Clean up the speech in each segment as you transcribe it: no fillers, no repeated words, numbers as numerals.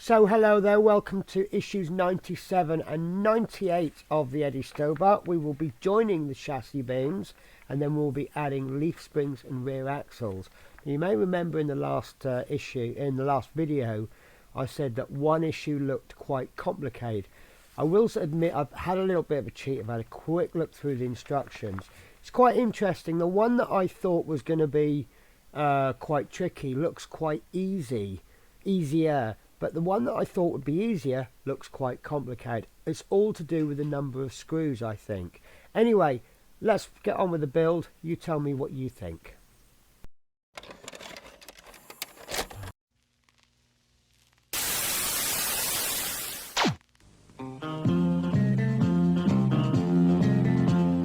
So hello there, welcome to issues 97 and 98 of the Eddie Stobart. We will be joining the chassis beams and then we'll be adding leaf springs and rear axles. You may remember in the last video, I said that one issue looked quite complicated. I will admit I've had a little bit of a cheat. I've had a quick look through the instructions. It's quite interesting. The one that I thought was going to be quite tricky looks quite easier. But the one that I thought would be easier looks quite complicated. It's all to do with the number of screws, I think. Anyway, let's get on with the build. You tell me what you think.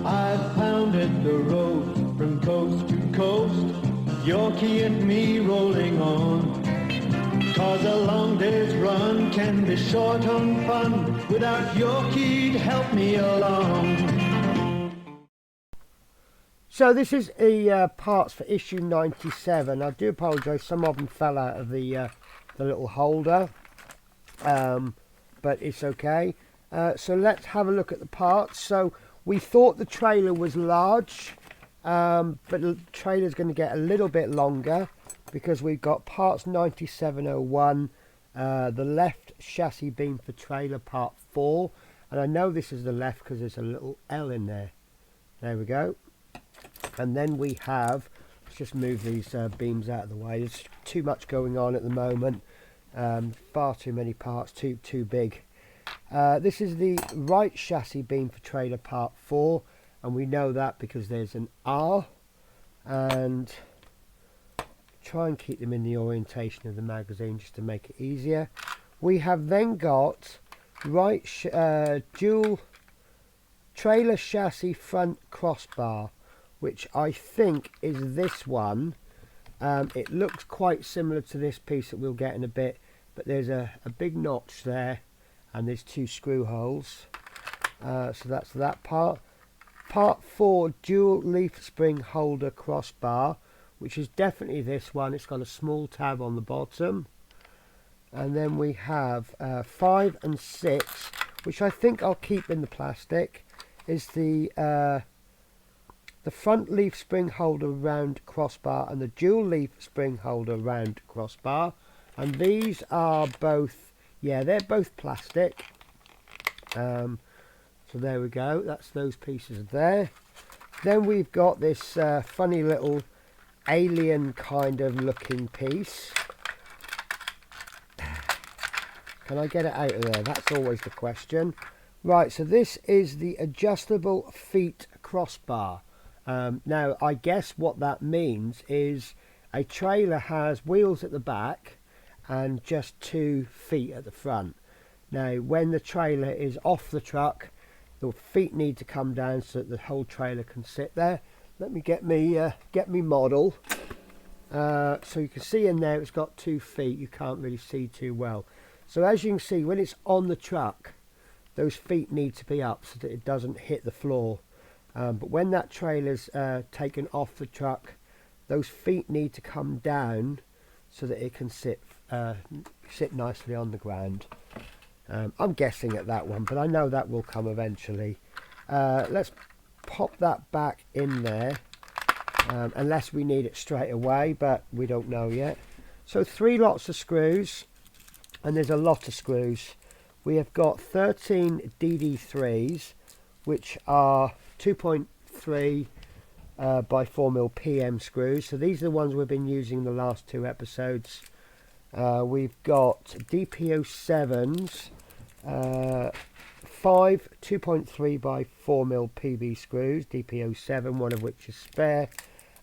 I've pounded the road from coast to coast, Yorkie and me rolling on. 'Cause a long day's run can be short on fun without Yorkie to help me along. So this is the parts for issue 97. I do apologise, some of them fell out of the little holder, but it's okay. So let's have a look at the parts. So we thought the trailer was large, but the trailer's going to get a little bit longer, because we've got parts 9701, the left chassis beam for trailer part 4, and I know this is the left because there's a little L in there. There we go. And then we have, let's just move these beams out of the way. There's too much going on at the moment, far too many parts, too big. This is the right chassis beam for trailer part 4, and we know that because there's an R, and try and keep them in the orientation of the magazine just to make it easier. We have then got right dual trailer chassis front crossbar, which I think is this one. It looks quite similar to this piece that we'll get in a bit, but there's a big notch there and there's 2 screw holes, so that's that part. Part 4 dual leaf spring holder crossbar, which is definitely this one. It's got a small tab on the bottom. And then we have 5 and 6, which I think I'll keep in the plastic, is the front leaf spring holder round crossbar and the dual leaf spring holder round crossbar. And these are both, yeah, they're both plastic. So there we go, that's those pieces there. Then we've got this funny little alien kind of looking piece. Can I get it out of there? That's always the question. Right, so this is the adjustable feet crossbar. Now I guess what that means is a trailer has wheels at the back and just 2 feet at the front. Now when the trailer is off the truck, the feet need to come down so that the whole trailer can sit there. Let me get me model. So you can see in there it's got 2 feet. You can't really see too well. So as you can see, when it's on the truck, those feet need to be up so that it doesn't hit the floor. But when that trailer's taken off the truck, those feet need to come down so that it can sit nicely on the ground. I'm guessing at that one, but I know that will come eventually. Let's pop that back in there, unless we need it straight away, but we don't know yet. So 3 lots of screws, and there's a lot of screws. We have got 13 DD3s, which are 2.3 by 4mm PM screws. So these are the ones we've been using the last 2 episodes. We've got DPO7s, 5 2.3 by 4mm PB screws, DPO7, one of which is spare,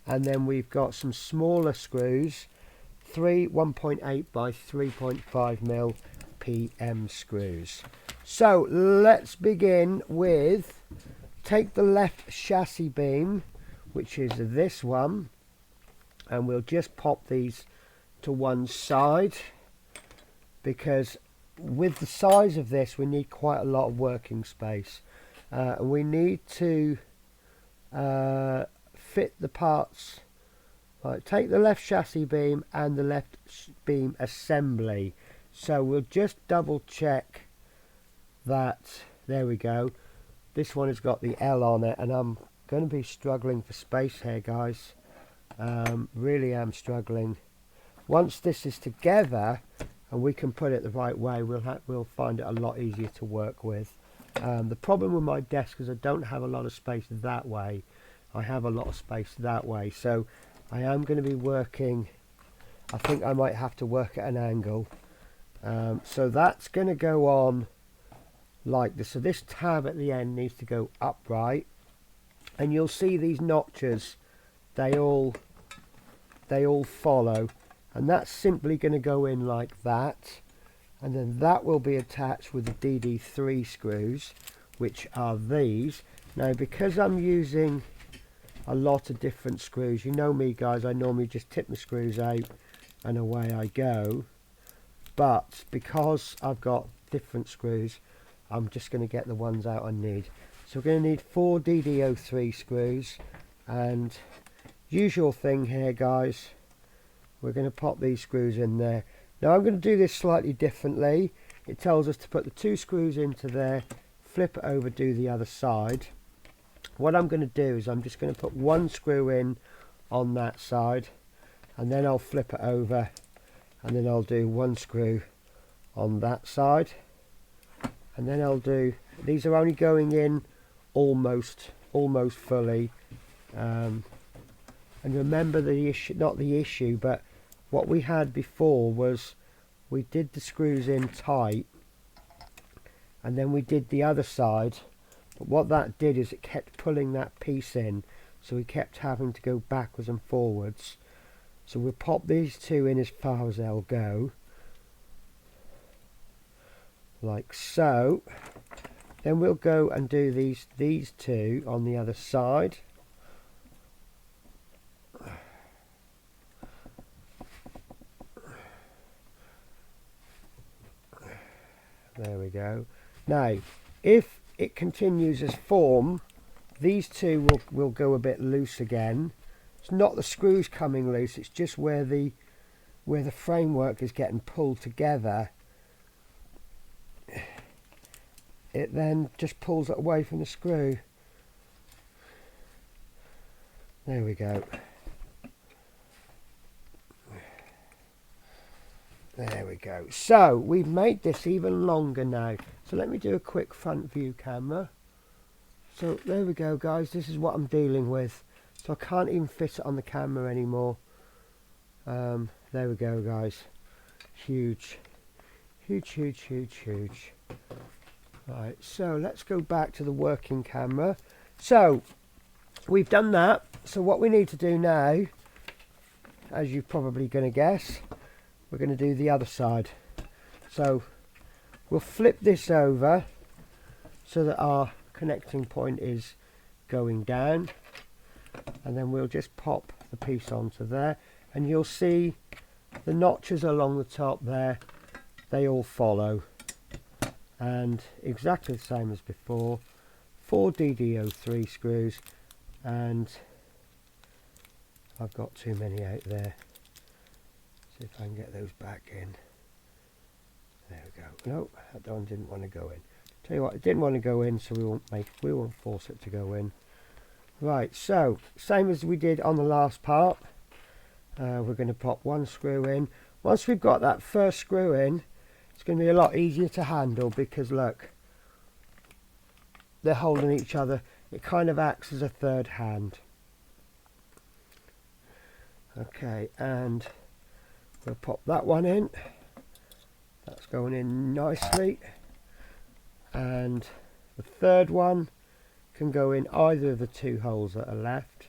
and then we've got some smaller screws, 3 1.8 by 3.5mm PM screws. So let's begin with, take the left chassis beam, which is this one, and we'll just pop these to one side, because with the size of this we need quite a lot of working space, and we need to fit the parts. Right, take the left chassis beam and the left beam assembly. So we'll just double check that. There we go. This one has got the L on it, and I'm going to be struggling for space here, guys. Really am struggling. Once this is together and we can put it the right way, we'll find it a lot easier to work with. The problem with my desk is I don't have a lot of space that way. I have a lot of space that way, so I am going to be working. I think I might have to work at an angle. So that's going to go on like this. So this tab at the end needs to go upright, and you'll see these notches, they all follow, and that's simply going to go in like that, and then that will be attached with the DD3 screws, which are these. Now, because I'm using a lot of different screws, you know me guys, I normally just tip the screws out and away I go, but because I've got different screws, I'm just going to get the ones out I need. So we're going to need 4 DD03 screws, and usual thing here guys, we're going to pop these screws in there. Now I'm going to do this slightly differently. It tells us to put the 2 screws into there, flip it over, do the other side. What I'm going to do is I'm just going to put 1 screw in on that side, and then I'll flip it over, and then I'll do 1 screw on that side, and then I'll do, these are only going in almost fully. And remember the issue, not the issue, but what we had before was we did the screws in tight and then we did the other side, but what that did is it kept pulling that piece in, so we kept having to go backwards and forwards. So we'll pop these 2 in as far as they'll go, like so. Then we'll go and do these 2 on the other side. There we go. Now, if it continues as form, these 2 will go a bit loose again. It's not the screws coming loose, it's just where the framework is getting pulled together. It then just pulls it away from the screw. There we go. There we go. So we've made this even longer now. So let me do a quick front view camera. So there we go guys, this is what I'm dealing with. So I can't even fit it on the camera anymore. There we go guys. Huge. Huge, huge, huge, huge. Right, so let's go back to the working camera. So we've done that. So what we need to do now, as you're probably going to guess, we're going to do the other side. So we'll flip this over so that our connecting point is going down, and then we'll just pop the piece onto there, and you'll see the notches along the top there, they all follow, and exactly the same as before. 4 DD03 screws, and I've got too many out there. See if I can get those back in. There we go. No, that one didn't want to go in. Tell you what, it didn't want to go in, so we won't force it to go in. Right, so same as we did on the last part. We're going to pop 1 screw in. Once we've got that first screw in, it's going to be a lot easier to handle, because look, they're holding each other. It kind of acts as a third hand. Okay, and we'll pop that one in. That's going in nicely, and the third one can go in either of the 2 holes that are left.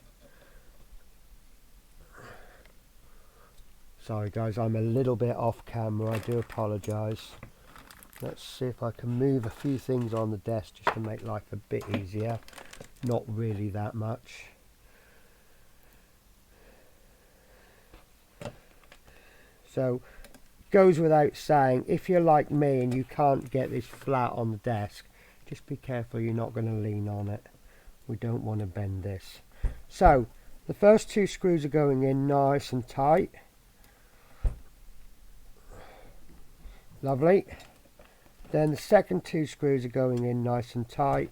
Sorry guys, I'm a little bit off camera, I do apologise. Let's see if I can move a few things on the desk just to make life a bit easier. Not really that much. So, goes without saying, if you're like me and you can't get this flat on the desk, just be careful you're not going to lean on it. We don't want to bend this. So, the first 2 screws are going in nice and tight. Lovely. Then the second 2 screws are going in nice and tight.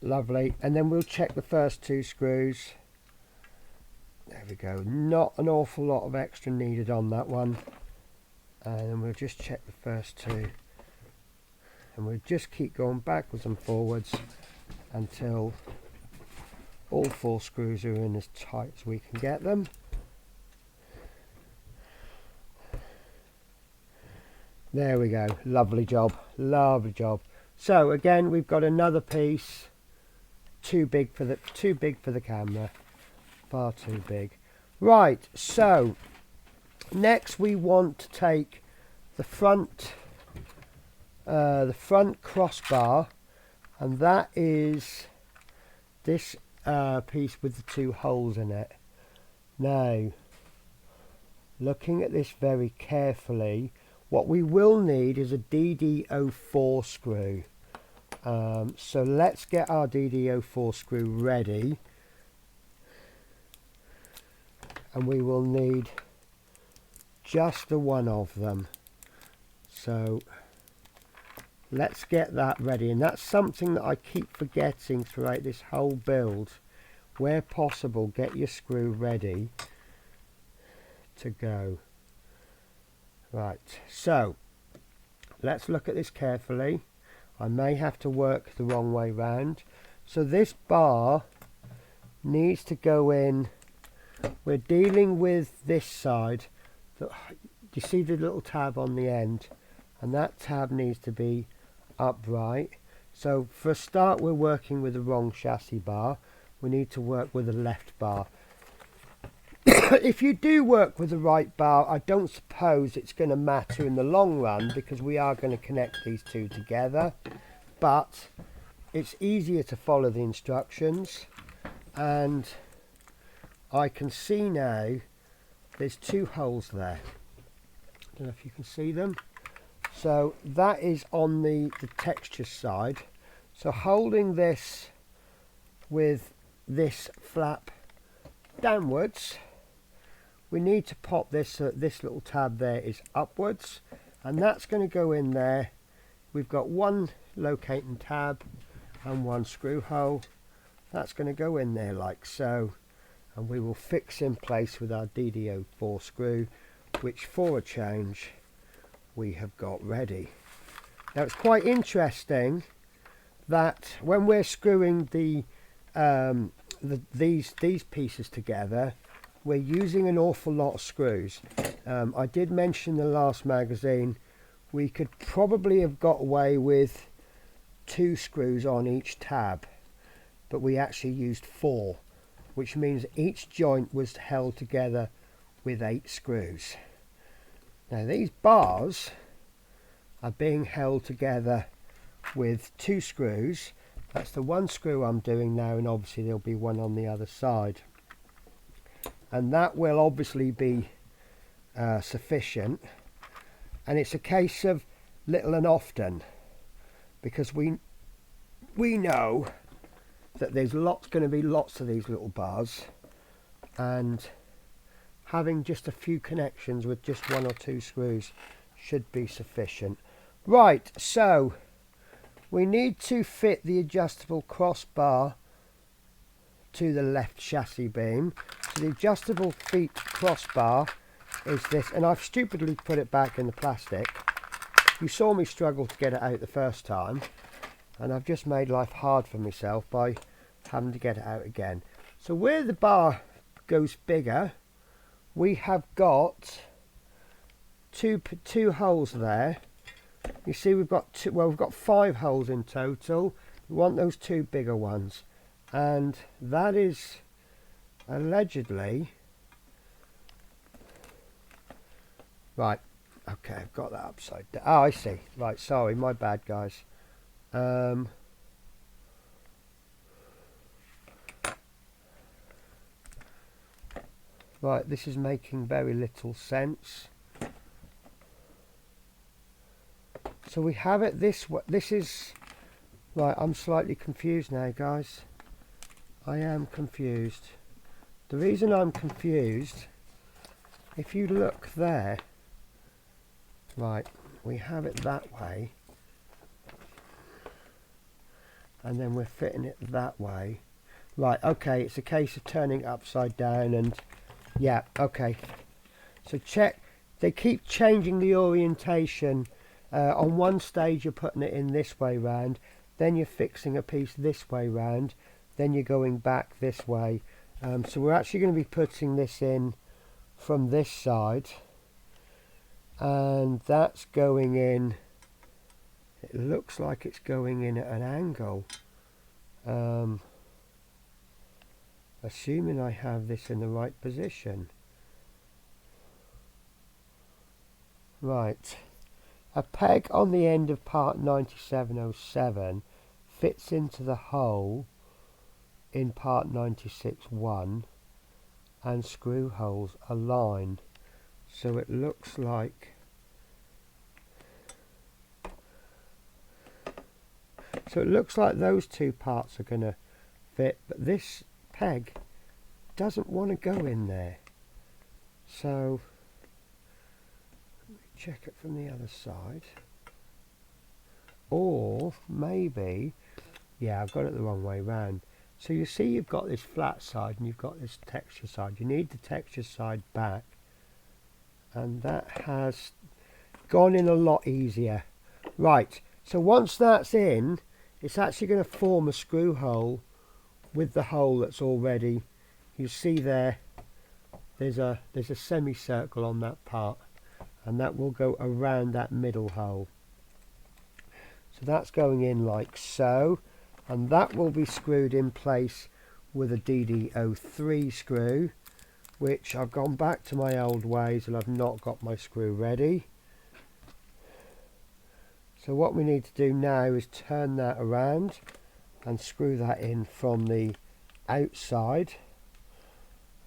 Lovely. And then we'll check the first 2 screws. There we go. Not an awful lot of extra needed on that one. And then we'll just check the first 2. And we'll just keep going backwards and forwards until all 4 screws are in as tight as we can get them. There we go. Lovely job. Lovely job. So again, we've got another piece too big for the camera. Far too big. Right, so next we want to take the front crossbar, and that is this piece with the 2 holes in it. Now, looking at this very carefully, what we will need is a DD04 screw. So let's get our DD04 screw ready, and we will need just the one of them. So let's get that ready, and that's something that I keep forgetting throughout this whole build. Where possible, get your screw ready to go. Right, so let's look at this carefully. I may have to work the wrong way round. So this bar needs to go in. We're dealing with this side. You see the little tab on the end, and that tab needs to be upright. So for a start, we're working with the wrong chassis bar. We need to work with the left bar. If you do work with the right bar, I don't suppose it's going to matter in the long run, because we are going to connect these 2 together. But it's easier to follow the instructions, and I can see now there's 2 holes there. I don't know if you can see them. So that is on the texture side. So holding this with this flap downwards, we need to pop this so that this little tab there is upwards, and that's going to go in there. We've got 1 locating tab and 1 screw hole. That's going to go in there like so, and we will fix in place with our DD04 screw, which for a change we have got ready. Now it's quite interesting that when we're screwing these pieces together, we're using an awful lot of screws. I did mention in the last magazine we could probably have got away with 2 screws on each tab, but we actually used 4, which means each joint was held together with 8 screws. Now these bars are being held together with 2 screws. That's the 1 screw I'm doing now, and obviously there'll be 1 on the other side, and that will obviously be sufficient. And it's a case of little and often, because we know that there's going to be lots of these little bars, and having just a few connections with just 1 or 2 screws should be sufficient. Right, so we need to fit the adjustable crossbar to the left chassis beam. So the adjustable feet crossbar is this, and I've stupidly put it back in the plastic. You saw me struggle to get it out the first time, and I've just made life hard for myself by having to get it out again. So where the bar goes bigger, we have got two holes there. You see we've got we've got 5 holes in total. We want those 2 bigger ones, and that is allegedly right. Okay, I've got that upside down. Oh, I see. Right, sorry, my bad, guys. Right, this is making very little sense. So we have it this way. This is right. I'm slightly confused now, guys. I am confused. The reason I'm confused, if you look there, right, we have it that way, and then we're fitting it that way. Right, okay, it's a case of turning it upside down, and yeah, okay. So check, they keep changing the orientation. On one stage you're putting it in this way round, then you're fixing a piece this way round, then you're going back this way. So we're actually going to be putting this in from this side, and that's going in, it looks like it's going in at an angle. Assuming I have this in the right position. Right, a peg on the end of part 9707 fits into the hole in part 96.1 and screw holes align. So it looks like those two parts are going to fit, but this peg doesn't want to go in there. So let me check it from the other side. Or maybe, yeah, I've got it the wrong way round. So you see you've got this flat side and you've got this texture side. You need the texture side back, and that has gone in a lot easier. Right, so once that's in, it's actually going to form a screw hole with the hole that's already, you see there's a semicircle on that part, and that will go around that middle hole. So that's going in like so, and that will be screwed in place with a DD03 screw, which I've gone back to my old ways and I've not got my screw ready. So what we need to do now is turn that around and screw that in from the outside,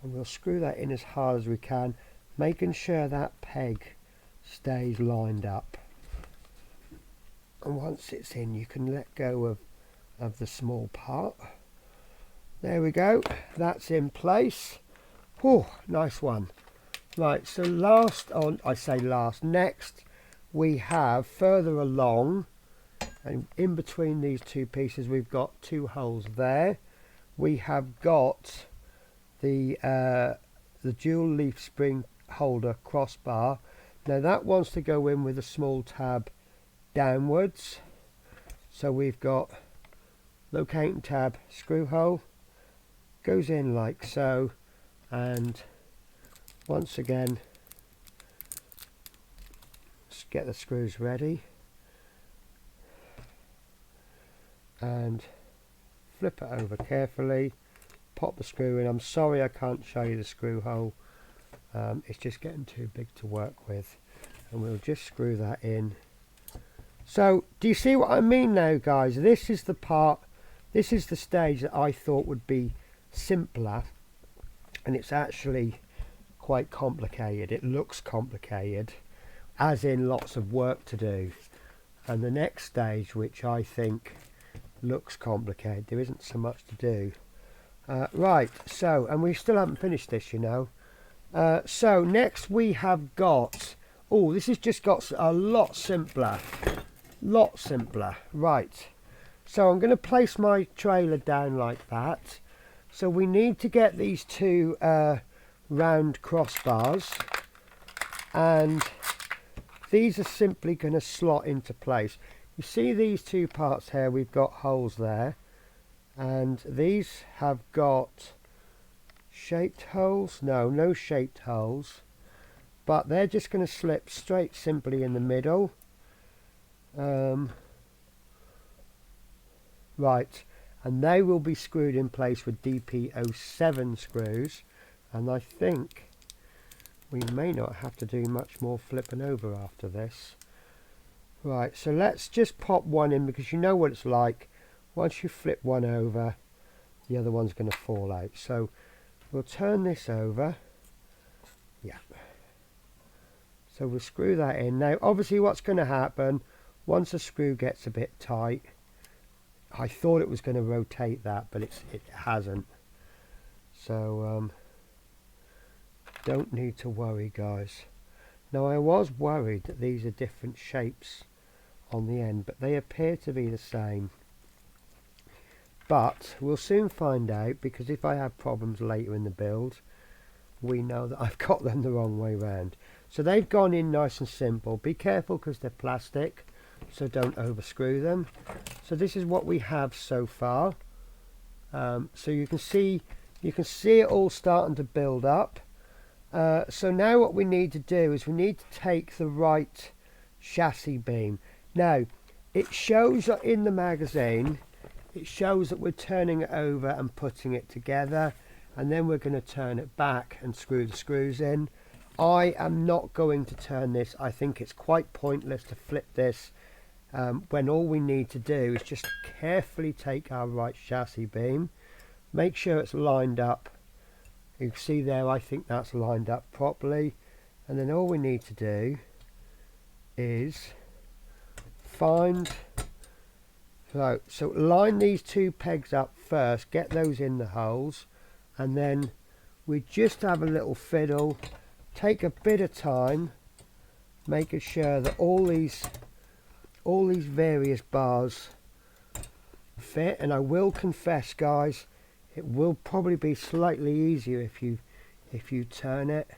and we'll screw that in as hard as we can, making sure that peg stays lined up. And once it's in, you can let go of the small part. There we go, that's in place. Oh, nice one. Right, so next we have further along, and in between these two pieces we've got two holes there. We have got the dual leaf spring holder crossbar. Now that wants to go in with a small tab downwards, so we've got locating tab, screw hole, goes in like so, and once again let's get the screws ready and flip it over carefully, pop the screw in. I'm sorry I can't show you the screw hole, it's just getting too big to work with, and we'll just screw that in. So do you see what I mean now, guys? This is the part, this is the stage that I thought would be simpler, and it's actually quite complicated. It looks complicated, as in lots of work to do. And the next stage, which I think looks complicated, there isn't so much to do. Right, so, and we still haven't finished this, you know. So next we have got, oh, this has just got a lot simpler. Right, so I'm going to place my trailer down like that. So we need to get these two round crossbars, and these are simply going to slot into place. You see these two parts here, we've got holes there, and these have got shaped holes. No shaped holes, but they're just going to slip straight simply in the middle. Right, and they will be screwed in place with DP07 screws, and I think we may not have to do much more flipping over after this. Right, so let's just pop one in, because you know what it's like. Once you flip one over, the other one's going to fall out. So we'll turn this over. Yeah. So we'll screw that in. Now obviously what's going to happen, once the screw gets a bit tight, I thought it was going to rotate that, but it hasn't. So don't need to worry, guys. Now, I was worried that these are different shapes on the end, but they appear to be the same. But we'll soon find out, because if I have problems later in the build, we know that I've got them the wrong way round. So they've gone in nice and simple. Be careful because they're plastic, so don't overscrew them. So this is what we have so far. So you can see it all starting to build up. So now what we need to do is we need to take the right chassis beam. Now it shows in the magazine, it shows that we're turning it over and putting it together, and then we're going to turn it back and screw the screws in. I am not going to turn this. I think it's quite pointless to flip this when all we need to do is just carefully take our right chassis beam, make sure it's lined up. You can see there, I think that's lined up properly, and then all we need to do is find, so line these two pegs up first, get those in the holes, and then we just have a little fiddle, take a bit of time making sure that all these various bars fit. And I will confess, guys, it will probably be slightly easier if you turn it,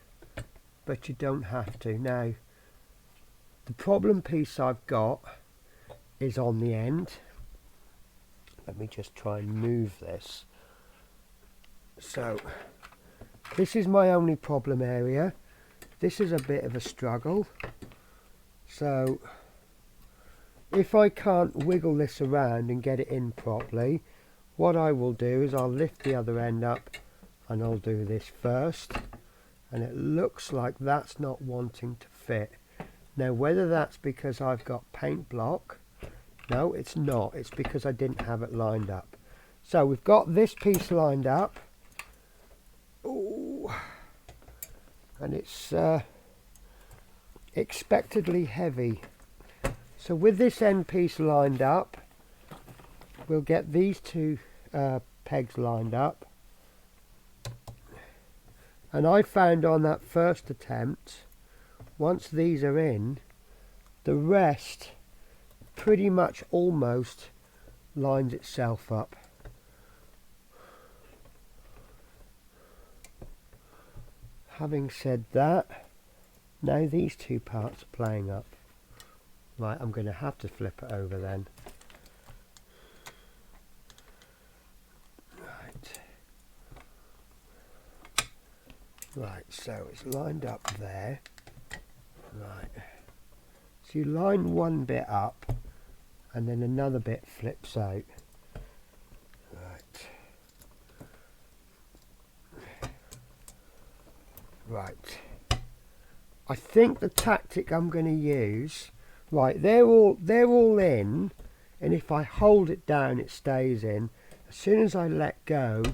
but you don't have to. Now the problem piece I've got is on the end. Let me just try and move this. So this is my only problem area. This is a bit of a struggle. So if I can't wiggle this around and get it in properly, what I will do is I'll lift the other end up and I'll do this first, and it looks like that's not wanting to fit. Now whether that's because I've got paint block, no it's not, it's because I didn't have it lined up. So we've got this piece lined up. Ooh. And it's expectedly heavy. So with this end piece lined up, we'll get these two pegs lined up. And I found on that first attempt, once these are in, the rest pretty much almost lines itself up. Having said that, now these two parts are playing up. Right, I'm going to have to flip it over then. Right, so it's lined up there. Right, so you line one bit up and then another bit flips out. Right, I think the tactic I'm going to use, right, they're all in, and if I hold it down it stays in. As soon as I let go,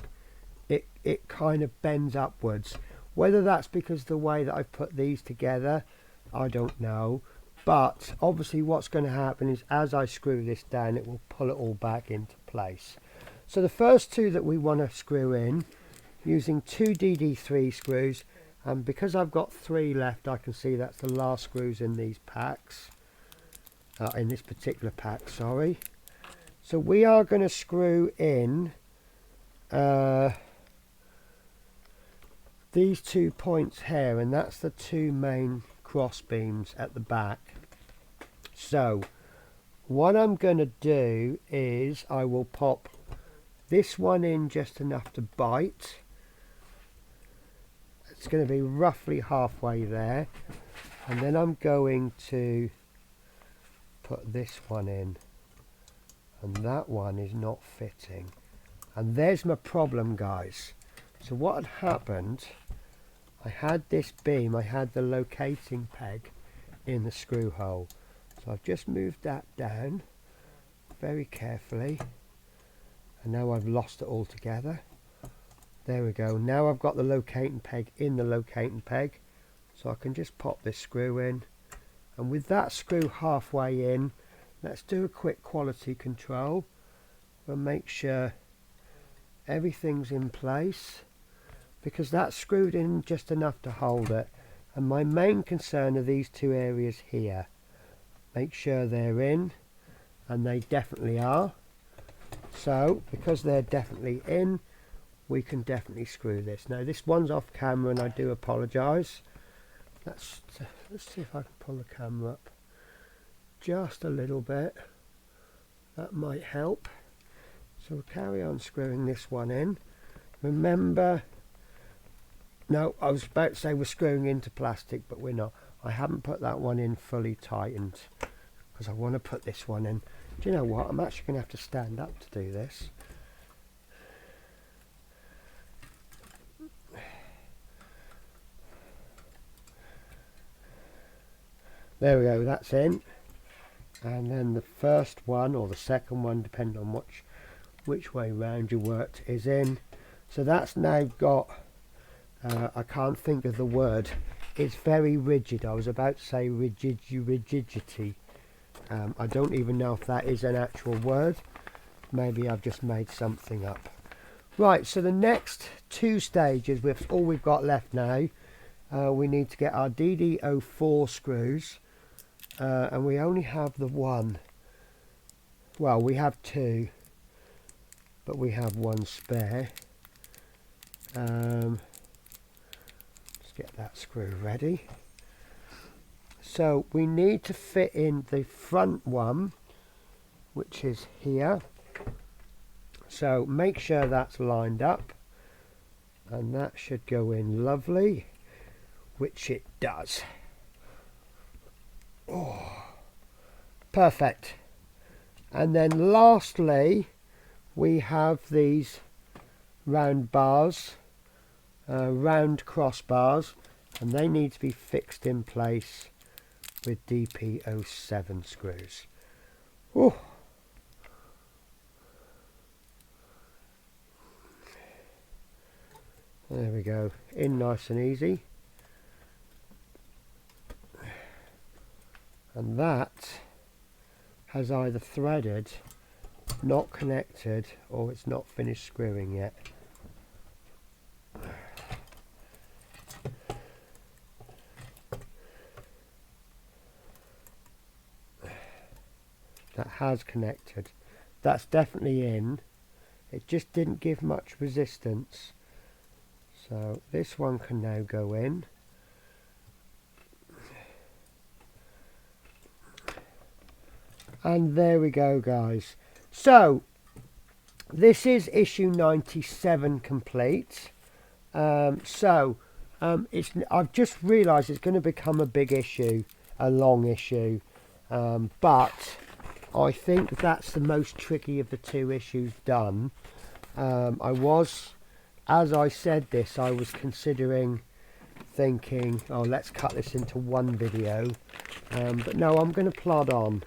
it kind of bends upwards. Whether that's because the way that I've put these together, I don't know, but obviously what's going to happen is as I screw this down it will pull it all back into place. So the first two that we want to screw in using two DD3 screws, and because I've got 3 left, I can see that's the last screws in these packs, in this particular pack, sorry. So we are going to screw in these 2 points here, and that's the 2 main cross beams at the back. So what I'm going to do is I will pop this one in just enough to bite. It's going to be roughly halfway there, and then I'm going to put this one in, and that one is not fitting, and there's my problem, guys. So what had happened, I had this beam, I had the locating peg in the screw hole, so I've just moved that down very carefully, and now I've lost it all together. There we go. Now I've got the locating peg in the locating peg, so I can just pop this screw in, and with that screw halfway in, let's do a quick quality control and make sure everything's in place. because that's screwed in just enough to hold it. And my main concern are these two areas here. Make sure they're in, and they definitely are. So because they're definitely in, we can definitely screw this. Now this one's off camera and I do apologise. Let's see if I can pull the camera up just a little bit. That might help. So we'll carry on screwing this one in. Remember, no, I was about to say we're screwing into plastic, but we're not. I haven't put that one in fully tightened because I want to put this one in. Do you know what? I'm actually going to have to stand up to do this. There we go, that's in. And then the first one, or the second one, depending on which way round you worked, is in. So that's now got, I can't think of the word, it's very rigid. I was about to say rigidity. I don't even know if that is an actual word. Maybe I've just made something up. Right, so the next two stages, with all we've got left now, we need to get our DD04 screws. And we only have the one. Well, we have two, but we have one spare. Let's get that screw ready. So we need to fit in the front one, which is here. So make sure that's lined up, and that should go in lovely, which it does. Oh, perfect. And then lastly, we have these round bars, round crossbars, and they need to be fixed in place with DP07 screws. Oh. There we go, in nice and easy. And that has either threaded, not connected, or it's not finished screwing yet. That has connected. That's definitely in. It just didn't give much resistance. So this one can now go in. And there we go, guys. So this is issue 97 complete. I've just realised it's going to become a big issue, a long issue, but I think that's the most tricky of the two issues done. As I said this, I was thinking, oh, let's cut this into one video, but no, I'm going to plod on.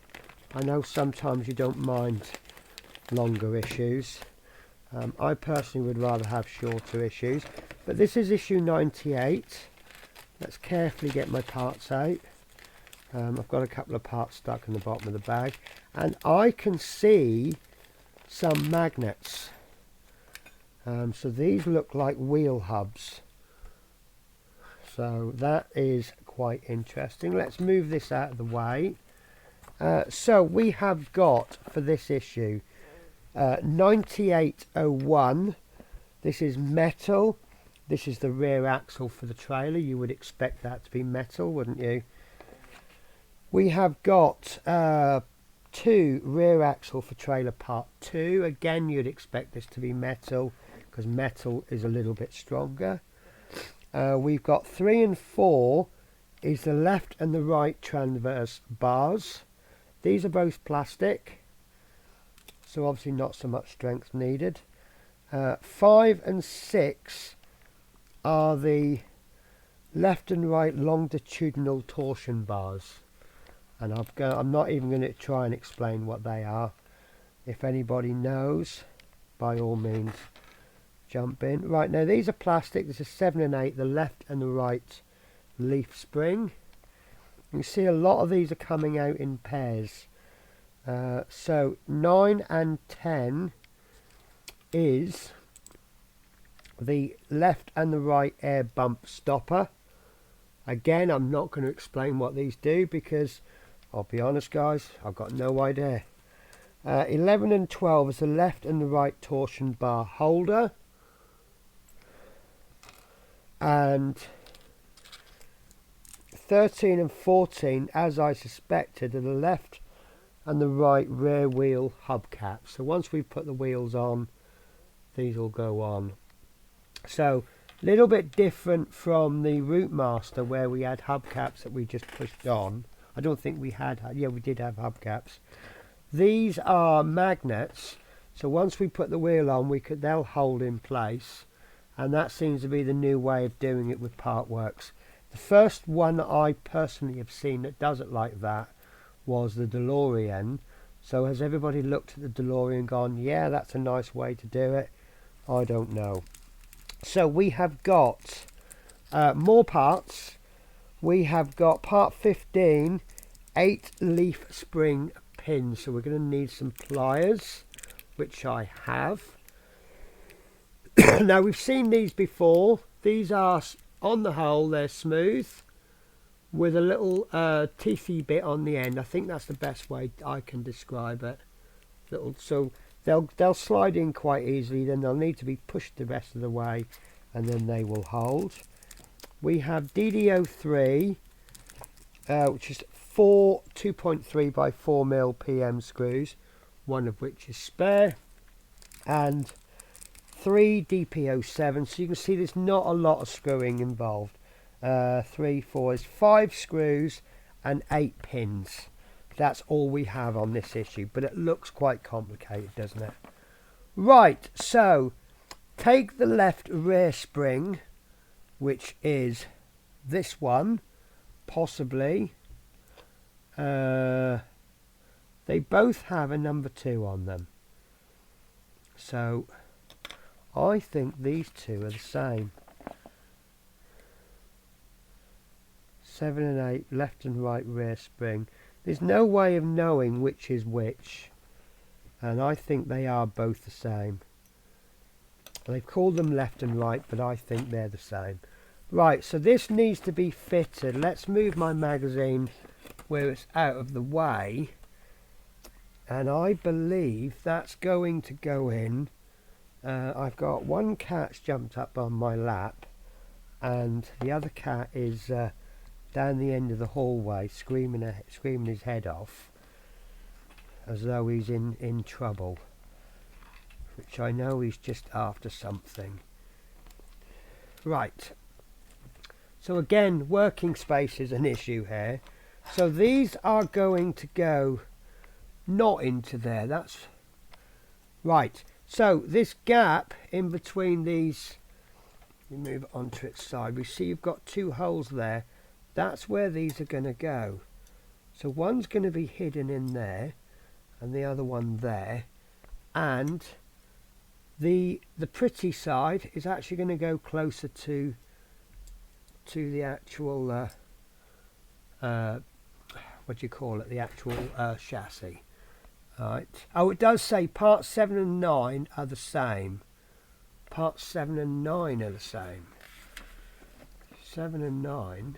I know sometimes you don't mind longer issues. I personally would rather have shorter issues, but this is issue 98. Let's carefully get my parts out. I've got a couple of parts stuck in the bottom of the bag, and I can see some magnets. So these look like wheel hubs. So that is quite interesting. Let's move this out of the way. So we have got, for this issue, 9801. This is metal. This is the rear axle for the trailer. You would expect that to be metal, wouldn't you? We have got 2 rear axle for trailer part 2. Again, you'd expect this to be metal, because metal is a little bit stronger. We've got 3 and 4 is the left and the right transverse bars. These are both plastic, so obviously not so much strength needed. 5 and 6 are the left and right longitudinal torsion bars, and I'm not even going to try and explain what they are. If anybody knows, by all means jump in. Right, now these are plastic. This is 7 and 8, the left and the right leaf spring. You can see a lot of these are coming out in pairs. So 9 and 10 is the left and the right air bump stopper. Again, I'm not going to explain what these do because I'll be honest guys, I've got no idea. 11 and 12 is the left and the right torsion bar holder, and 13 and 14, as I suspected, are the left and the right rear wheel hubcaps. So once we put the wheels on, these will go on. So a little bit different from the Routemaster where we had hubcaps that we just pushed on. I don't think we had, yeah, we did have hubcaps. These are magnets, so once we put the wheel on, they'll hold in place, and that seems to be the new way of doing it with Partworks. The first one I personally have seen that does it like that was the DeLorean. So has everybody looked at the DeLorean and gone, yeah, that's a nice way to do it? I don't know. So we have got more parts. We have got part 15, 8 leaf spring pins. So we're going to need some pliers, which I have. Now we've seen these before. These are, on the whole, they're smooth with a little teethy bit on the end. I think that's the best way I can describe it. So they'll slide in quite easily, then they'll need to be pushed the rest of the way, and then they will hold. We have DD03, which is 4 2.3 by 4 mil PM screws, one of which is spare, and 3 DP07. So you can see there's not a lot of screwing involved. 3, 4 is 5 screws and 8 pins. That's all we have on this issue, but it looks quite complicated, doesn't it? Right, so take the left rear spring, which is this one, possibly. They both have a number 2 on them. So I think these two are the same. 7 and 8, left and right rear spring. There's no way of knowing which is which, and I think they are both the same. They've called them left and right, but I think they're the same. Right, so this needs to be fitted. Let's move my magazine where it's out of the way, and I believe that's going to go in. I've got one cat's jumped up on my lap, and the other cat is down the end of the hallway screaming his head off as though he's in trouble, which I know he's just after something. Right, so again, working space is an issue here. So these are going to go not into there. That's right. So this gap in between these, you move it onto its side, we see you've got 2 holes there. That's where these are going to go. So one's going to be hidden in there and the other one there, and the pretty side is actually going to go closer to the actual what do you call it, the actual chassis. Right. Oh, it does say parts 7 and 9 are the same. Parts 7 and 9 are the same. 7 and 9.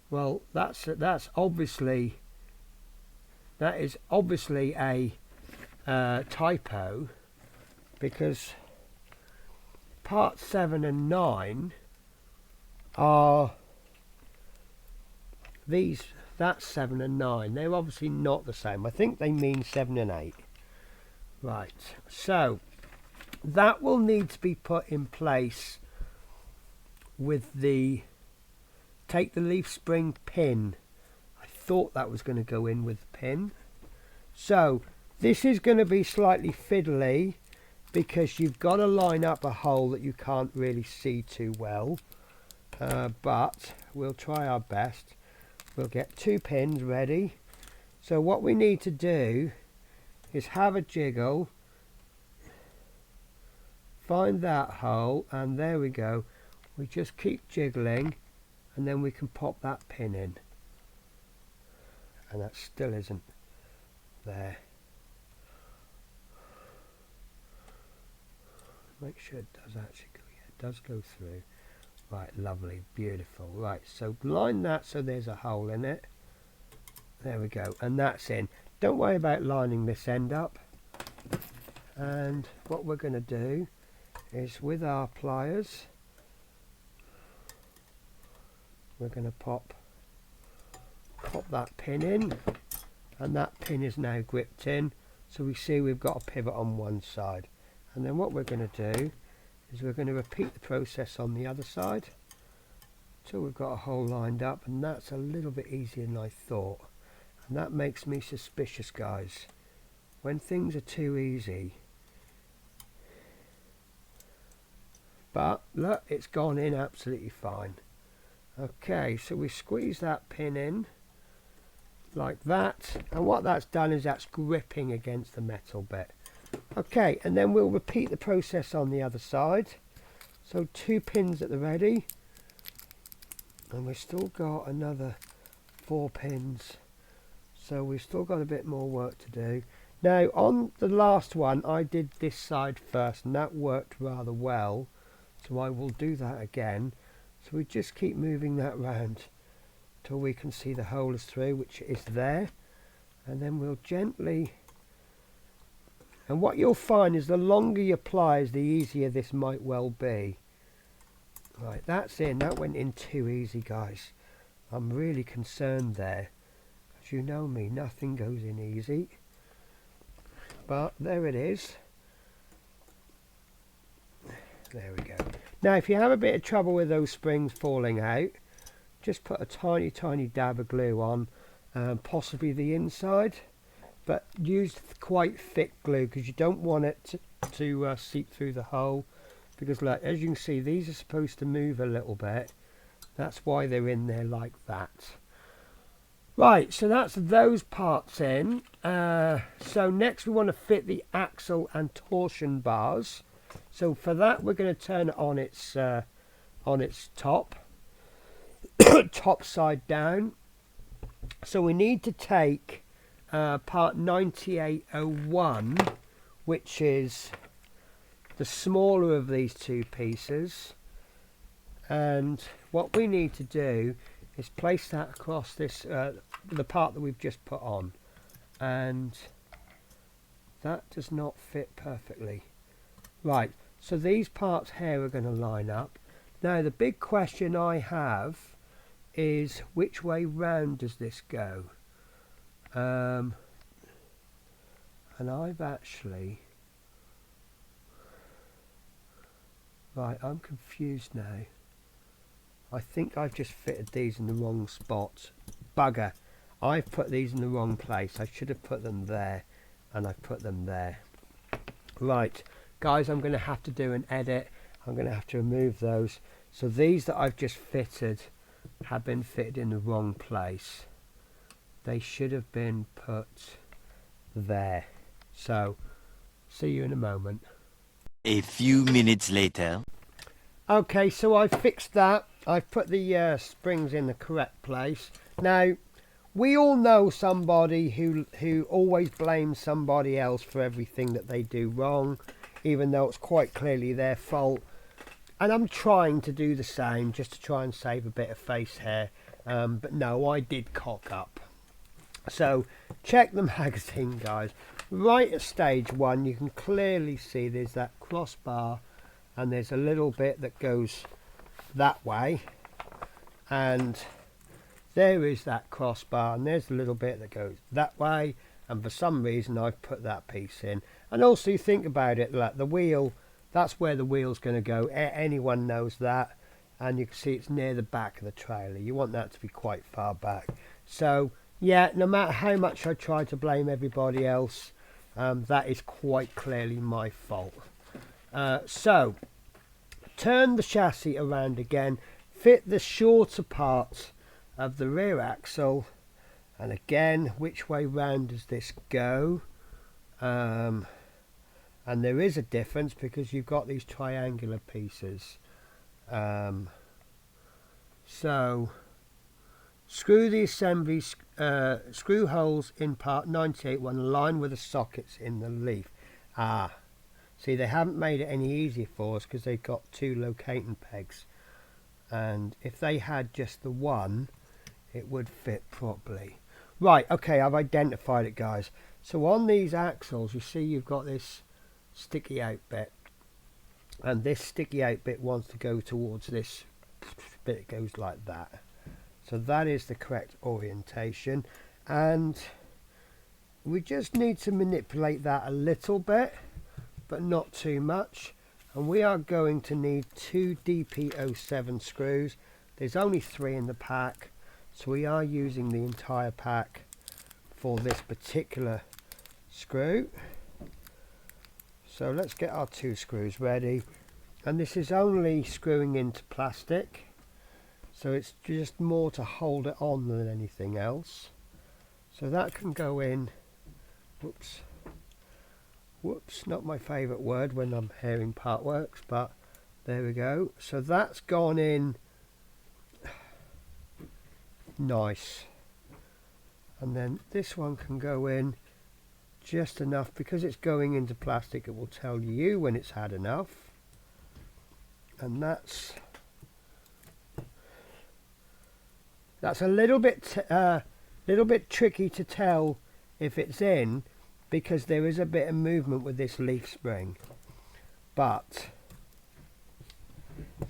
Well, that is obviously a typo, because parts 7 and 9 are these. That's 7 and 9. They're obviously not the same. I think they mean 7 and 8. Right. So that will need to be put in place with the take the leaf spring pin. I thought that was going to go in with the pin. So this is going to be slightly fiddly because you've got to line up a hole that you can't really see too well. But we'll try our best. We'll get 2 pins ready. So what we need to do is have a jiggle, find that hole, and there we go. We just keep jiggling, and then we can pop that pin in. And that still isn't there. Make sure it does actually go, yeah, it does go through. Right, lovely, beautiful. Right, so line that so there's a hole in it. There we go, and that's in. Don't worry about lining this end up. And what we're going to do is with our pliers, we're going to pop that pin in, and that pin is now gripped in, so we see we've got a pivot on one side. And then what we're going to do is we're going to repeat the process on the other side till we've got a hole lined up, and that's a little bit easier than I thought, and that makes me suspicious, guys, when things are too easy. But look, it's gone in absolutely fine. Okay, so we squeeze that pin in like that, and what that's done is that's gripping against the metal bit. Okay, and then we'll repeat the process on the other side. So 2 pins at the ready, and we've still got another 4 pins, so we've still got a bit more work to do. Now on the last one I did this side first, and that worked rather well, so I will do that again. So we just keep moving that round till we can see the hole is through, which is there, and then we'll gently, and what you'll find is the longer your pliers, the easier this might well be. Right, that's in. That went in too easy, guys. I'm really concerned there. As you know me, nothing goes in easy. But there it is. There we go. Now if you have a bit of trouble with those springs falling out, just put a tiny dab of glue on, possibly the inside, but use quite thick glue because you don't want it to seep through the hole, because like, as you can see, these are supposed to move a little bit. That's why they're in there like that. Right, so that's those parts in. So next we want to fit the axle and torsion bars. So for that we're going to turn it on its top, top side down. So we need to take part 9801, which is the smaller of these 2 pieces, and what we need to do is place that across this the part that we've just put on, and that does not fit perfectly. Right, so these parts here are going to line up. Now the big question I have is, which way round does this go? And I've actually, right, I'm confused now. I think I've just fitted these in the wrong spot. Bugger, I've put these in the wrong place. I should have put them there, and I've put them there. Right, guys, I'm going to have to do an edit. I'm going to have to remove those. So these that I've just fitted have been fitted in the wrong place. They should have been put there. So see you in a moment. A few minutes later. Okay, so I've fixed that. I've put the springs in the correct place. Now we all know somebody who always blames somebody else for everything that they do wrong, even though it's quite clearly their fault. And I'm trying to do the same, just to try and save a bit of face hair. But no, I did cock up. So check the magazine, guys. Right at stage 1, you can clearly see there's that crossbar, and there's a little bit that goes that way, and there is that crossbar, and there's a little bit that goes that way, and for some reason I've put that piece in. And also, you think about it, like the wheel, that's where the wheel's going to go. Anyone knows that, and you can see it's near the back of the trailer. You want that to be quite far back. So yeah, no matter how much I try to blame everybody else, that is quite clearly my fault. So turn the chassis around again, fit the shorter part of the rear axle, and again, which way round does this go? And there is a difference because you've got these triangular pieces. So screw the assembly screw holes in part 98 one, align with the sockets in the leaf. See, they haven't made it any easier for us because they've got 2 locating pegs, and if they had just the one, it would fit properly. Right, okay, I've identified it, guys. So on these axles, you see you've got this sticky out bit, and this sticky out bit wants to go towards this bit. It goes like that. So that is the correct orientation, and we just need to manipulate that a little bit, but not too much. And we are going to need 2 DP07 screws. There's only 3 in the pack, so we are using the entire pack for this particular screw. So let's get our 2 screws ready, and this is only screwing into plastic, so it's just more to hold it on than anything else. So that can go in. Whoops, not my favourite word when I'm hearing part works, but there we go. So that's gone in nice, and then this one can go in just enough. Because it's going into plastic, it will tell you when it's had enough, and that's a little bit tricky to tell if it's in, because there is a bit of movement with this leaf spring, but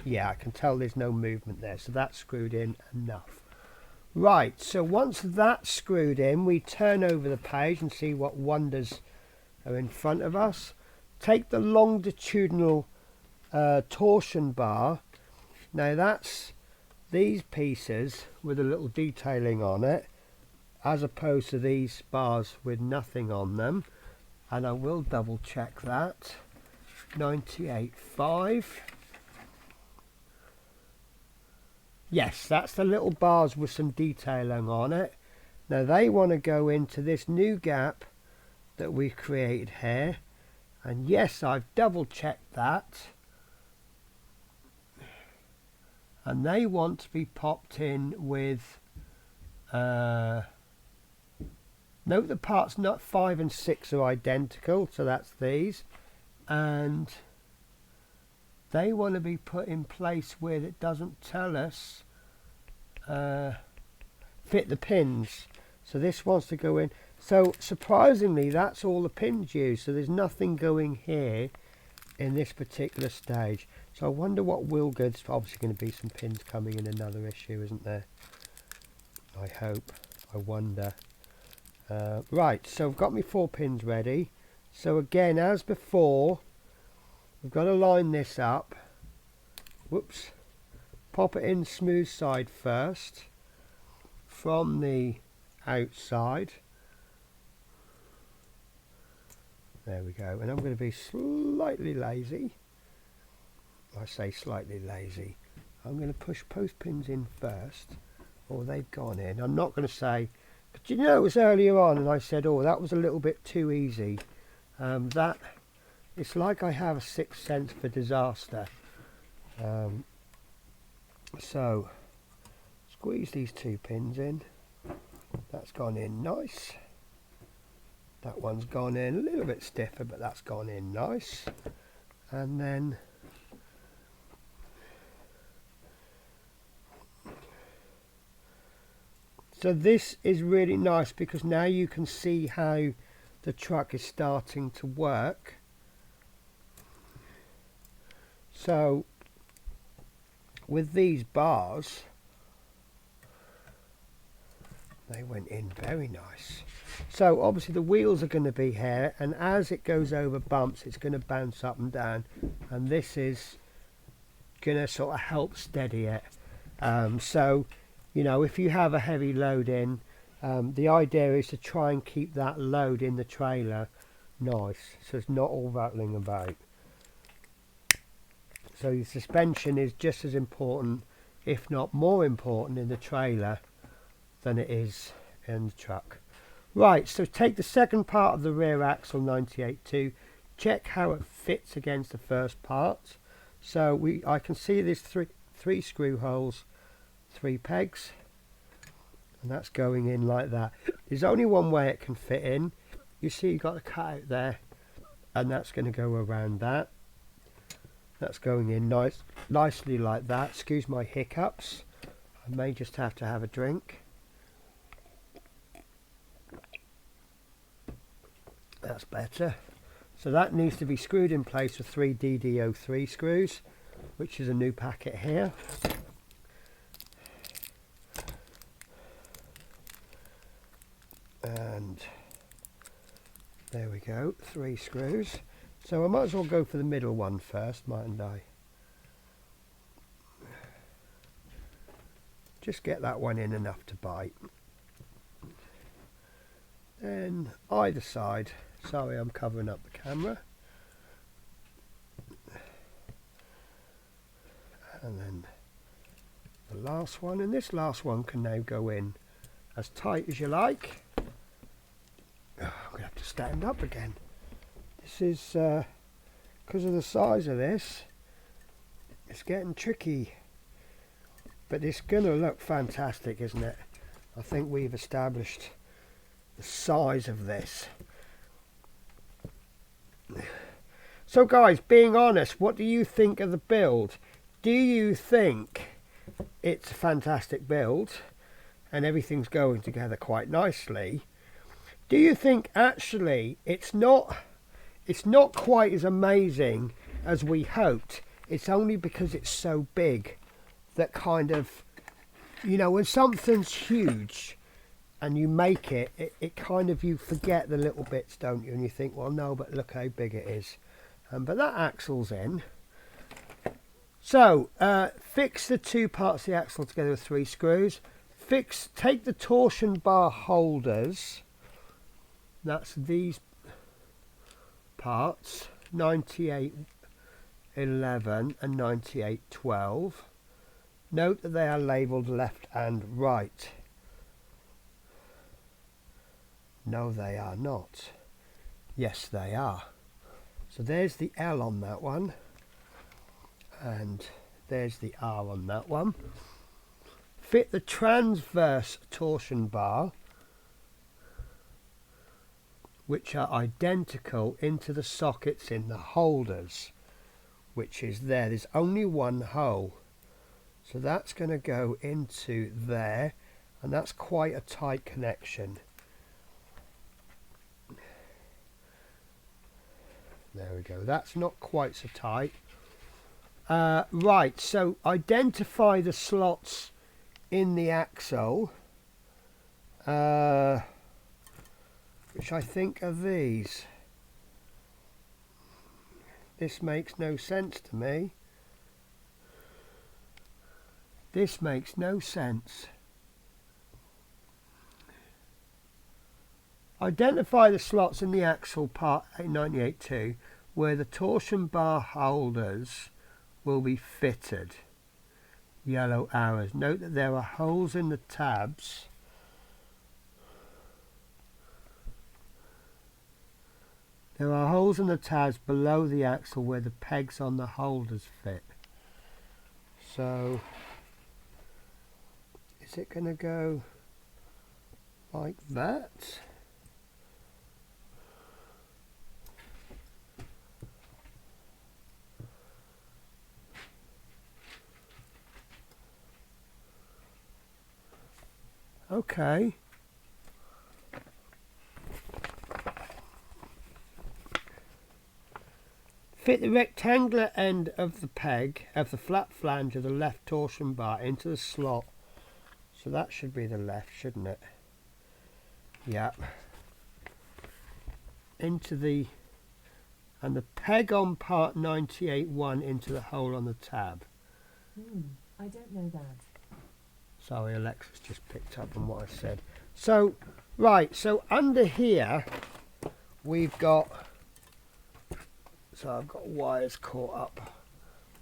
yeah, I can tell there's no movement there, so that's screwed in enough. Right, so once that's screwed in, we turn over the page and see what wonders are in front of us. Take the longitudinal torsion bar. Now that's these pieces with a little detailing on it, as opposed to these bars with nothing on them, and I will double check that. 98.5. Yes, that's the little bars with some detailing on it. Now they want to go into this new gap that we've created here, and yes, I've double checked that, and they want to be popped in with note the parts not 5 and 6 are identical, so that's these, and they want to be put in place where it doesn't tell us fit the pins. So this wants to go in. So surprisingly, that's all the pins used, so there's nothing going here in this particular stage. So I wonder what will go. There's obviously going to be some pins coming in another issue, isn't there? I hope. I wonder. Right, so I've got my 4 pins ready. So again, as before, we've got to line this up. Whoops. Pop it in smooth side first from the outside. There we go. And I'm going to be slightly lazy. I say slightly lazy. I'm going to push both pins in first. Oh, they've gone in. I'm not going to say, but you know, it was earlier on and I said, oh, that was a little bit too easy. That it's like I have a 6th sense for disaster. So squeeze these 2 pins in. That's gone in nice. That one's gone in a little bit stiffer, but that's gone in nice. And then so this is really nice, because now you can see how the truck is starting to work. So with these bars, they went in very nice. So obviously the wheels are going to be here, and as it goes over bumps, it's going to bounce up and down, and this is going to sort of help steady it. So you know, if you have a heavy load in, the idea is to try and keep that load in the trailer nice, so it's not all rattling about. So the suspension is just as important, if not more important, in the trailer than it is in the truck. Right, so take the second part of the rear axle 98.2, check how it fits against the first part. So I can see there's three screw holes, 3 pegs, and that's going in like that. There's only one way it can fit in. You see you've got a cutout there, and that's going to go around that. That's going in nicely like that. Excuse my hiccups, I may just have to have a drink. That's better. So that needs to be screwed in place with 3 DD03 screws, which is a new packet here. And there we go, 3 screws. So I might as well go for the middle one first, mightn't I? Just get that one in enough to bite. Then either side. Sorry, I'm covering up the camera. And then the last one, and this last one can now go in as tight as you like. Oh, I'm going to have to stand up again. This is, because of the size of this, it's getting tricky. But it's going to look fantastic, isn't it? I think we've established the size of this. So guys, being honest, what do you think of the build? Do you think it's a fantastic build and everything's going together quite nicely? Do you think actually it's not quite as amazing as we hoped? It's only because it's so big that kind of, you know, when something's huge and you make it, it kind of, you forget the little bits, don't you? And you think, well, no, but look how big it is. But that axle's in. So fix the 2 parts of the axle together with 3 screws. Take the torsion bar holders. That's these parts, 9811 and 9812. Note that they are labelled left and right. No, they are not. Yes, they are. So there's the L on that one, and there's the R on that one. Fit the transverse torsion bar, which are identical, into the sockets in the holders, which is there. There's only one hole, so that's going to go into there, and that's quite a tight connection. There we go. That's not quite so tight. Right, so identify the slots in the axle, which I think are these. This makes no sense to me. This makes no sense. Identify the slots in the axle part 982 where the torsion bar holders will be fitted. Yellow arrows. Note that there are holes in the tabs. There are holes in the tabs below the axle where the pegs on the holders fit. So, is it going to go like that? Okay. Fit the rectangular end of the peg of the flat flange of the left torsion bar into the slot. So that should be the left, shouldn't it? Yeah. Into the, and the peg on part 98.1 into the hole on the tab. I don't know that. Sorry, Alexa's just picked up on what I said. So, right, so under here we've got, so I've got wires caught up.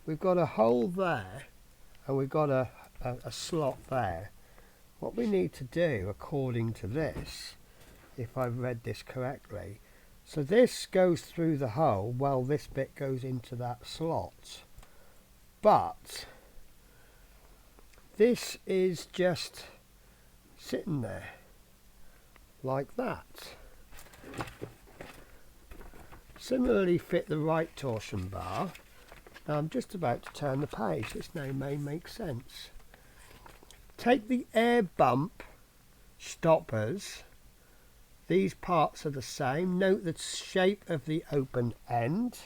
We've got a hole there and we've got a slot there. What we need to do, according to this, if I've read this correctly, so this goes through the hole while this bit goes into that slot. But this is just sitting there like that. Similarly fit the right torsion bar. Now I'm just about to turn the page. This now may make sense. Take the air bump stoppers. These parts are the same. Note the shape of the open end.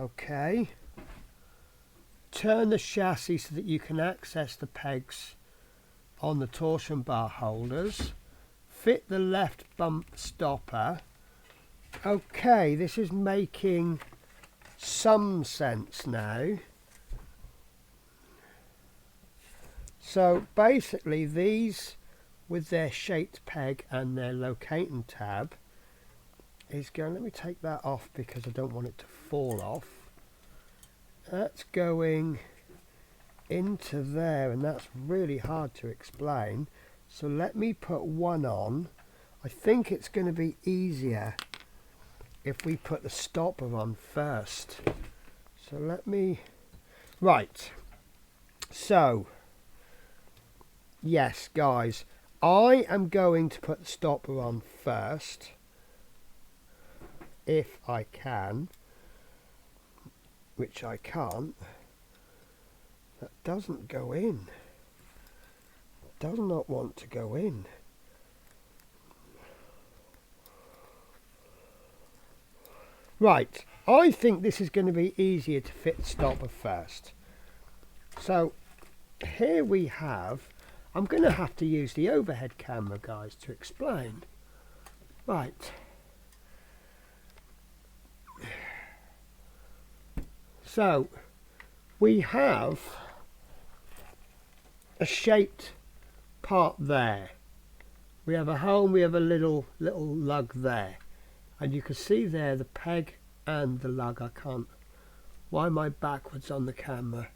Okay. Turn the chassis so that you can access the pegs on the torsion bar holders. Fit the left bump stopper. Okay, this is making some sense now. So basically these with their shaped peg and their locating tab is going, let me take that off because I don't want it to fall off. That's going into there, and that's really hard to explain. So let me put one on. I think it's going to be easier if we put the stopper on first. So let me, right, so yes guys, I am going to put the stopper on first if I can, which I can't. That doesn't go in, does not want to go in. Right, I think this is going to be easier to fit the stopper first. So here we have, I'm going to have to use the overhead camera guys to explain. Right. So we have a shaped part there. We have a hole and we have a little lug there. And you can see there the peg and the lug. I can't, why am I backwards on the camera?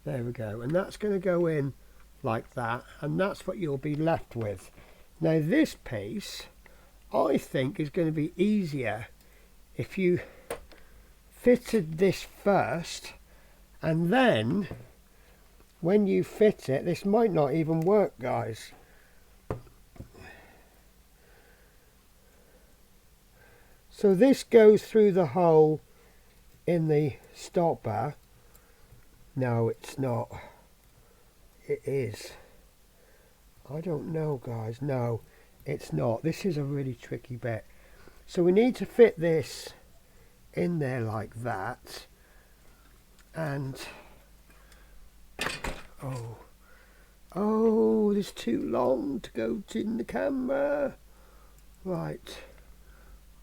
There we go. And that's going to go in like that, and that's what you'll be left with. Now this piece I think is going to be easier if you fitted this first, and then when you fit it, this might not even work guys. So this goes through the hole in the stopper. No, it's not. It is. I don't know guys. No, it's not. This is a really tricky bit. So we need to fit this in there like that. And oh, this is too long to go in the camera. Right.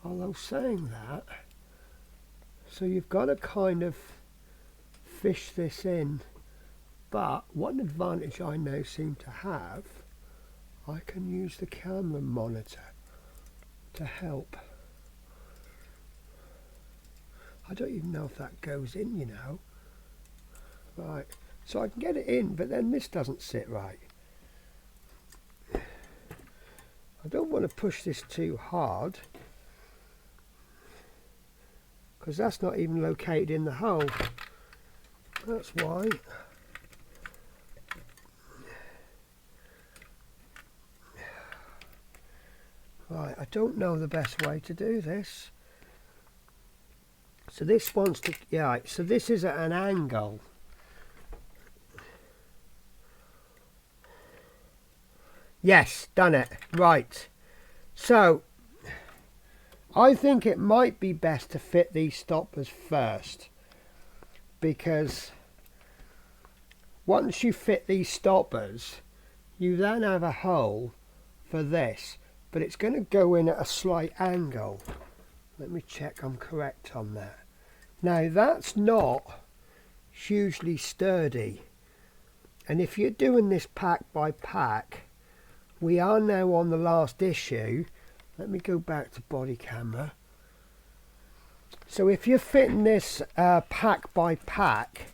Although saying that, so you've got to kind of fish this in, but one advantage I now seem to have, I can use the camera monitor to help. I don't even know if that goes in, you know. Right, so I can get it in, but then this doesn't sit right. I don't want to push this too hard, because that's not even located in the hole. That's why. Right, I don't know the best way to do this. So this wants to, yeah, so this is at an angle. Yes, done it. Right. So I think it might be best to fit these stoppers first, because once you fit these stoppers, you then have a hole for this, but it's going to go in at a slight angle. Let me check I'm correct on that. Now that's not hugely sturdy, and if you're doing this pack by pack, we are now on the last issue. Let me go back to body camera. So if you're fitting this pack by pack,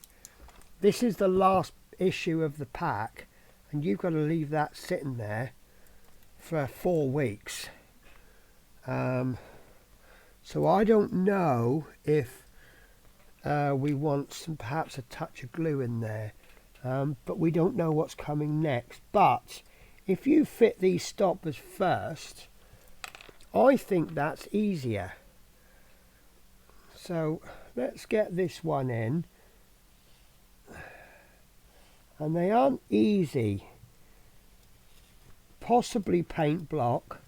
this is the last issue of the pack, and you've got to leave that sitting there for 4 weeks. So I don't know if we want some, perhaps a touch of glue in there, but we don't know what's coming next. But if you fit these stoppers first, I think that's easier. So let's get this one in. And they aren't easy. Possibly paint block,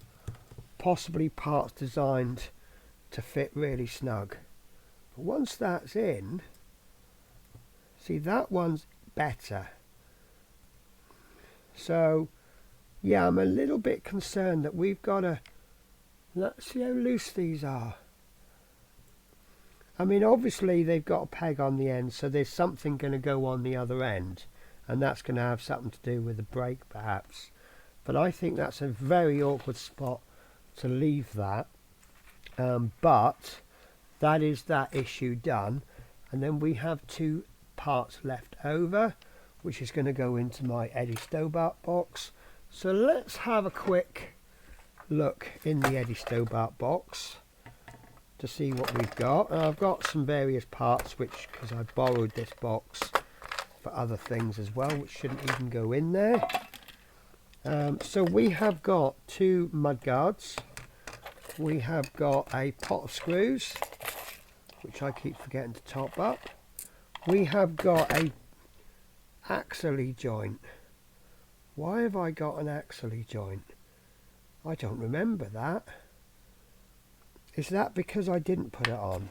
possibly parts designed to fit really snug. But once that's in, see, that one's better. So yeah, I'm a little bit concerned that we've got to, let's see how loose these are. I mean, obviously they've got a peg on the end, so there's something going to go on the other end, and that's going to have something to do with the brake perhaps. But I think that's a very awkward spot to leave that. But that is that issue done. And then we have two parts left over, which is going to go into my Eddie Stobart box. So let's have a quick look in the Eddie Stobart box to see what we've got. And I've got some various parts, which, because I borrowed this box for other things as well, which shouldn't even go in there. So we have got two mudguards. We have got a pot of screws, which I keep forgetting to top up. We have got a axle joint. Why have I got an axle joint? I don't remember that. Is that because I didn't put it on?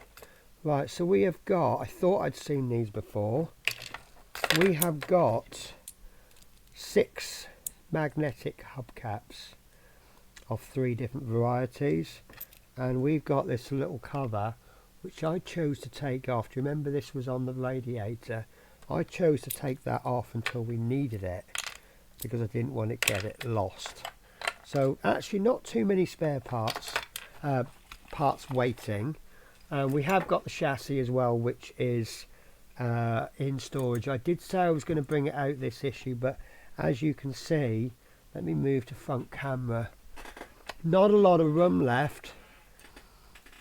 Right, so we have got, I thought I'd seen these before. We have got 6 magnetic hubcaps of 3 different varieties, and we've got this little cover which I chose to take off. Do you remember this was on the radiator? I chose to take that off until we needed it because I didn't want to get it lost. So actually not too many spare parts waiting. We have got the chassis as well, which is in storage. I did say I was going to bring it out this issue, but as you can see, let me move to front camera, not a lot of room left.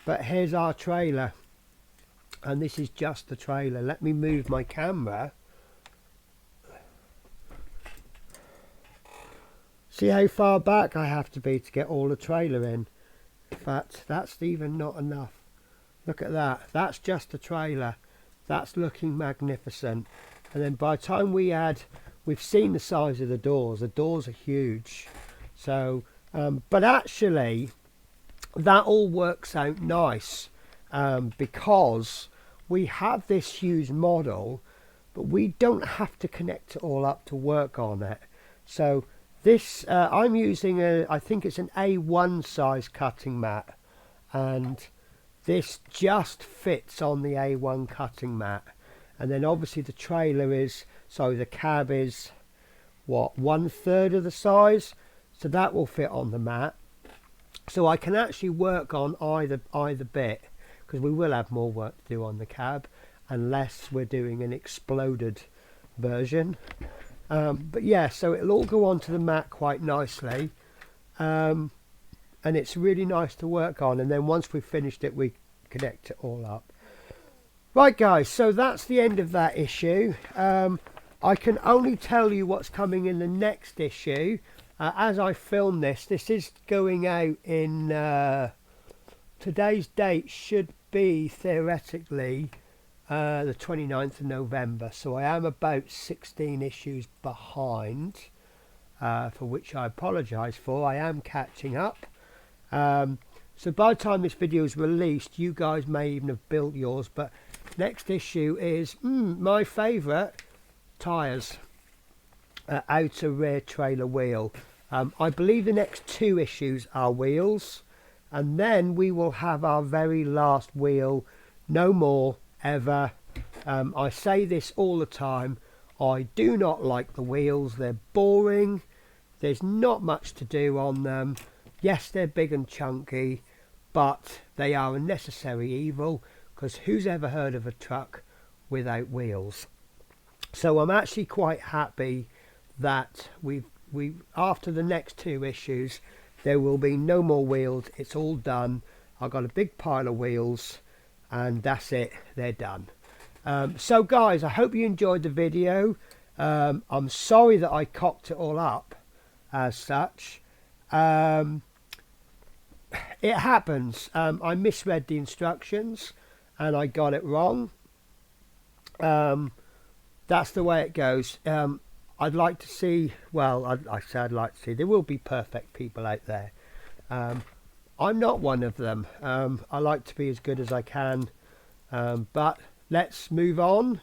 But here's our trailer, and this is just the trailer. Let me move my camera. See how far back I have to be to get all the trailer in. In fact, that's even not enough. Look at that. That's just the trailer. That's looking magnificent. And then by the time we add, we've seen the size of the doors. The doors are huge. So, but actually, that all works out nice because we have this huge model, but we don't have to connect it all up to work on it. So this, I'm using I think it's an A1 size cutting mat, and this just fits on the A1 cutting mat. And then obviously the trailer is, so the cab is what, 1/3 of the size, so that will fit on the mat. So I can actually work on either bit, because we will have more work to do on the cab unless we're doing an exploded version. But yeah, so it'll all go onto the mat quite nicely, and it's really nice to work on. And then once we've finished it, we connect it all up. Right guys, so that's the end of that issue. I can only tell you what's coming in the next issue. As I film this is going out in, today's date should be theoretically the 29th of November. So I am about 16 issues behind, for which I apologise for. I am catching up. So by the time this video is released, you guys may even have built yours. But next issue is my favourite, tyres. Outer rear trailer wheel. I believe the next 2 issues are wheels, and then we will have our very last wheel. No more ever. I say this all the time. I do not like the wheels. They're boring. There's not much to do on them. Yes, they're big and chunky, but they are a necessary evil, because who's ever heard of a truck without wheels? So I'm actually quite happy that we after the next 2 issues there will be no more wheels. It's all done. I've got a big pile of wheels, and that's it, they're done. So guys, I hope you enjoyed the video. I'm sorry that I cocked it all up as such. It happens. I misread the instructions, and I got it wrong. That's the way it goes. I'd like to see, well, I say I'd like to see, there will be perfect people out there. I'm not one of them. I like to be as good as I can, but let's move on.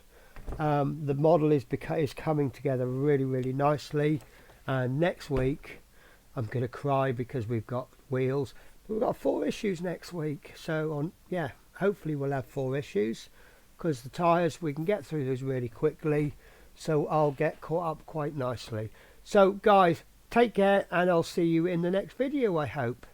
The model is coming together really, really nicely, and next week I'm going to cry because we've got wheels. We've got 4 issues next week, so yeah, hopefully we'll have 4 issues, because the tyres, we can get through those really quickly, so I'll get caught up quite nicely. So guys, take care, and I'll see you in the next video, I hope.